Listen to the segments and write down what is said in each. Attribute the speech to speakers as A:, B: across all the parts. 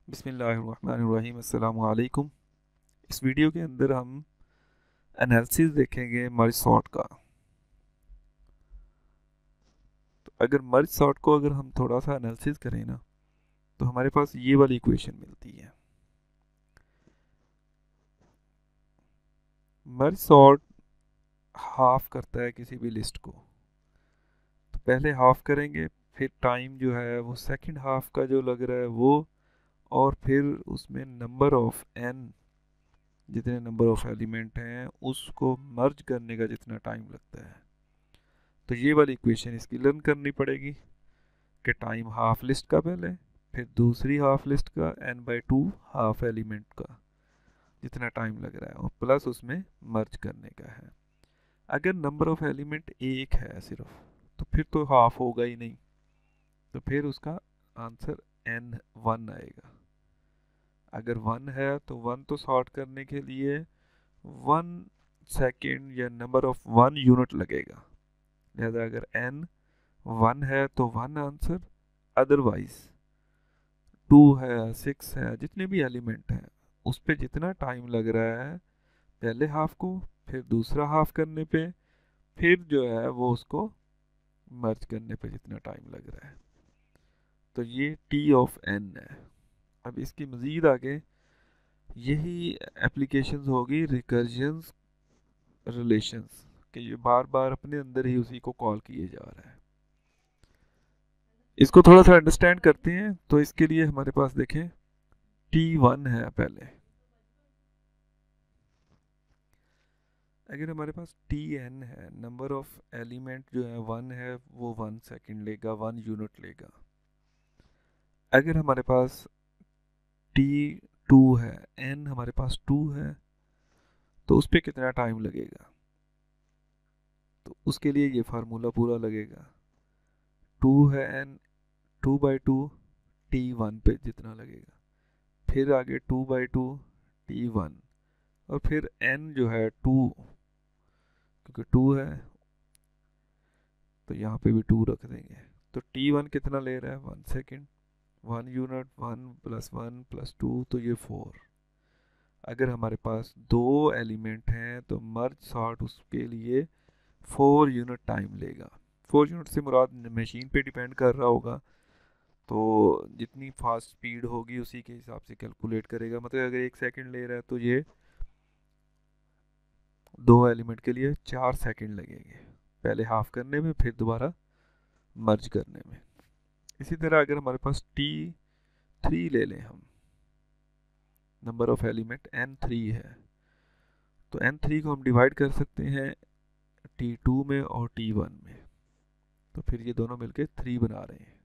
A: बिस्मिल्लाहिर्रहमानिर्रहीम अस्सलामु अलैकुम। इस वीडियो के अंदर हम एनालिसिस देखेंगे मर्ज सॉर्ट का। तो अगर मर्ज सॉर्ट को अगर हम थोड़ा सा एनालिसिस करें ना, तो हमारे पास ये वाली इक्वेशन मिलती है। मर्ज सॉर्ट हाफ करता है किसी भी लिस्ट को। तो पहले हाफ करेंगे, फिर टाइम जो है वो सेकंड हाफ का जो लग रहा है वो, और फिर उसमें नंबर ऑफ एन, जितने नंबर ऑफ एलिमेंट हैं उसको मर्ज करने का जितना टाइम लगता है। तो ये वाली इक्वेशन इसकी लर्न करनी पड़ेगी कि टाइम हाफ लिस्ट का पहले, फिर दूसरी हाफ लिस्ट का n/2 हाफ एलिमेंट का जितना टाइम लग रहा है, और प्लस उसमें मर्ज करने का है। अगर नंबर ऑफ एलिमेंट एक है सिर्फ, तो फिर तो हाफ होगा ही नहीं, तो फिर उसका आंसर n1 आएगा। अगर 1 है तो 1 तो सॉर्ट करने के लिए 1 सेकेंड या नंबर ऑफ 1 यूनिट लगेगा। लिहाजा अगर n 1 है तो 1 आंसर, अदरवाइज 2 है, 6 है, जितने भी एलिमेंट हैं उस पे जितना टाइम लग रहा है पहले हाफ को, फिर दूसरा हाफ करने पे, फिर जो है वो उसको मर्ज करने पे जितना टाइम लग रहा है, तो ये टी ऑफ एन है। अब इसकी मज़ीद आगे यही एप्लीकेशंस होगी रिकर्जन्स रिलेशंस, कि ये बार बार अपने अंदर ही उसी को कॉल किए जा रहा है। इसको थोड़ा सा अंडरस्टैंड करते हैं। तो इसके लिए हमारे पास देखें T1 है पहले। अगर हमारे पास Tn है, नंबर ऑफ एलिमेंट जो है 1 है, वो 1 सेकेंड लेगा, 1 यूनिट लेगा। अगर हमारे पास T2 है, n हमारे पास 2 है, तो उस पर कितना टाइम लगेगा, तो उसके लिए ये फार्मूला पूरा लगेगा। 2 है n, 2/2 T1 पे जितना लगेगा, फिर आगे 2/2 T1, और फिर n जो है 2, क्योंकि 2 है तो यहाँ पे भी 2 रख देंगे। तो T1 कितना ले रहा है, 1 सेकेंड, 1 यूनिट, 1 + 1 + 2, तो ये 4। अगर हमारे पास दो एलिमेंट हैं तो मर्ज सॉर्ट उसके लिए 4 यूनिट टाइम लेगा। 4 यूनिट से मुराद मशीन पे डिपेंड कर रहा होगा, तो जितनी फास्ट स्पीड होगी उसी के हिसाब से कैलकुलेट करेगा। मतलब अगर 1 सेकेंड ले रहा है तो ये दो एलिमेंट के लिए 4 सेकेंड लगेंगे, पहले हाफ करने में फिर दोबारा मर्ज करने में। इसी तरह अगर हमारे पास T3 ले लें हम, नंबर ऑफ एलिमेंट n3 है, तो n3 को हम डिवाइड कर सकते हैं T2 में और T1 में, तो फिर ये दोनों मिलके 3 बना रहे हैं।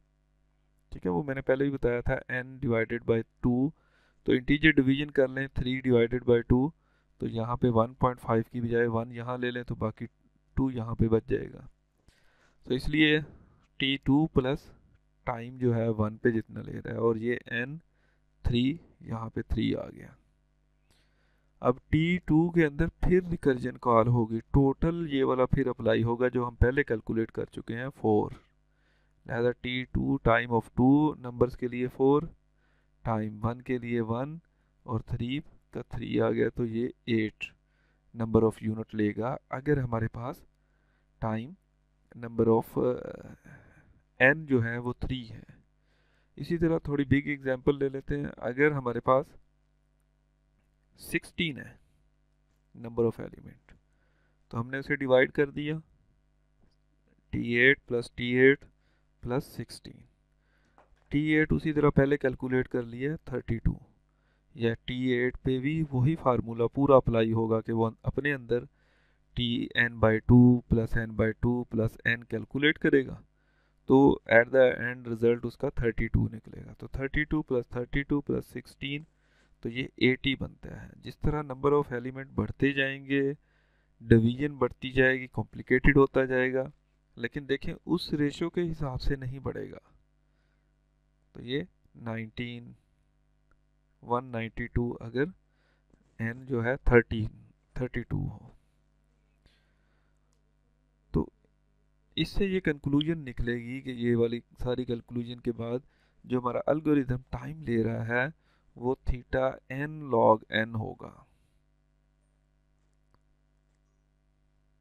A: ठीक है, वो मैंने पहले ही बताया था n/2, तो इंटीजर डिवीजन कर लें 3/2, तो यहाँ पे 1.5 की बजाय 1 यहाँ ले लें, तो बाकी 2 यहाँ पे बच जाएगा। तो इसलिए T2 प्लस टाइम जो है 1 पे जितना ले रहा है, और ये n3 यहाँ पे 3 आ गया। अब T2 के अंदर फिर रिकर्जन कॉल होगी, टोटल ये वाला फिर अप्लाई होगा जो हम पहले कैलकुलेट कर चुके हैं 4। लिहाजा T2 टाइम ऑफ 2 नंबर्स के लिए 4, टाइम 1 के लिए 1, और 3 का 3 आ गया, तो ये 8 नंबर ऑफ यूनिट लेगा अगर हमारे पास टाइम नंबर ऑफ n जो है वो 3 है। इसी तरह थोड़ी बिग एग्जांपल ले लेते हैं। अगर हमारे पास 16 है नंबर ऑफ एलिमेंट, तो हमने उसे डिवाइड कर दिया T8 + T8 + 16। T8 उसी तरह पहले कैलकुलेट कर लिया 32, या T8 पे भी वही फार्मूला पूरा अप्लाई होगा कि वो अपने अंदर Tn/2 + n/2 + n कैलकुलेट करेगा, तो एट द एंड रिजल्ट उसका 32 निकलेगा। तो 32 + 32 + 16, तो ये 80 बनता है। जिस तरह नंबर ऑफ एलिमेंट बढ़ते जाएंगे, डिवीजन बढ़ती जाएगी, कॉम्प्लिकेटेड होता जाएगा, लेकिन देखें उस रेशो के हिसाब से नहीं बढ़ेगा। तो ये 19 192 अगर n जो है 32 हो, तो इससे ये कंक्लूजन निकलेगी कि ये वाली सारी कंक्लूजन के बाद जो हमारा एल्गोरिथम टाइम ले रहा है वो थीटा n log n होगा।